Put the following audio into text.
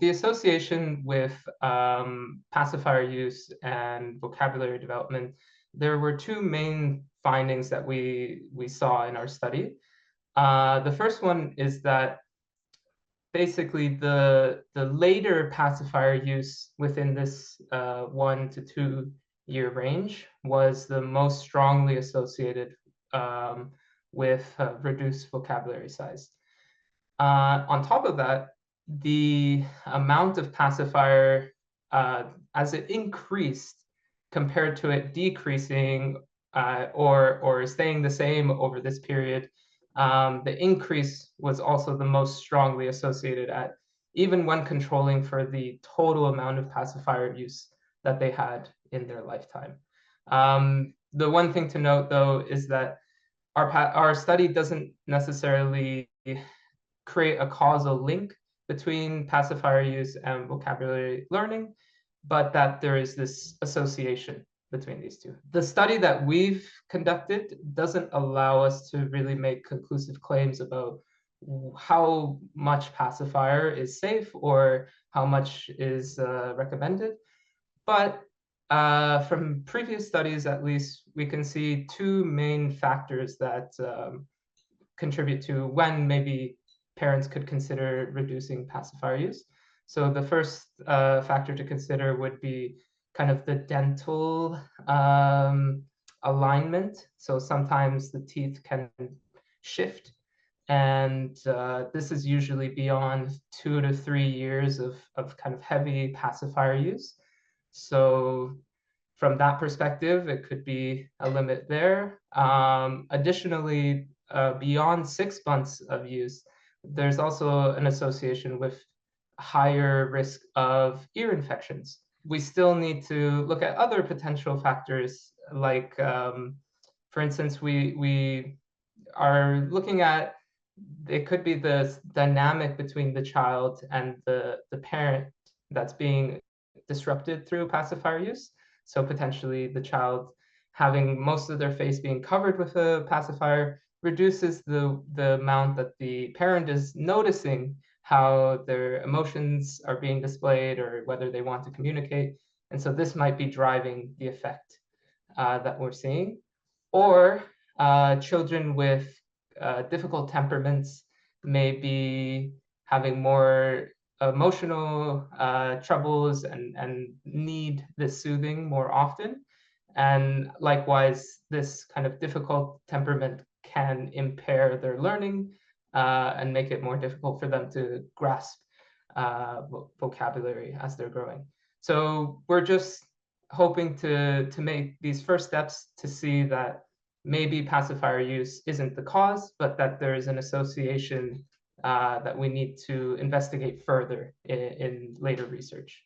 the association with pacifier use and vocabulary development, there were two main findings that we saw in our study. The first one is that basically the later pacifier use within this 1 to 2 year range was the most strongly associated with reduced vocabulary size. On top of that, the amount of pacifier as it increased compared to it decreasing or staying the same over this period, the increase was also the most strongly associated at, even when controlling for the total amount of pacifier use that they had in their lifetime. The one thing to note, though, is that our study doesn't necessarily create a causal link between pacifier use and vocabulary learning, but that there is this association between these two. The study that we've conducted doesn't allow us to really make conclusive claims about how much pacifier is safe or how much is recommended. But from previous studies, at least, we can see two main factors that contribute to when maybe parents could consider reducing pacifier use. So the first factor to consider would be kind of the dental alignment. So sometimes the teeth can shift, and this is usually beyond 2 to 3 years of kind of heavy pacifier use. So from that perspective, it could be a limit there. Additionally, beyond 6 months of use, there's also an association with higher risk of ear infections. We still need to look at other potential factors, like, for instance, we are looking at, it could be the dynamic between the child and the parent that's being disrupted through pacifier use. So potentially the child having most of their face being covered with a pacifier reduces the amount that the parent is noticing how their emotions are being displayed or whether they want to communicate. And so this might be driving the effect that we're seeing. Or children with difficult temperaments may be having more emotional troubles and need this soothing more often. And likewise, this kind of difficult temperament can impair their learning and make it more difficult for them to grasp vocabulary as they're growing. So we're just hoping to make these first steps to see that maybe pacifier use isn't the cause, but that there is an association that we need to investigate further in later research.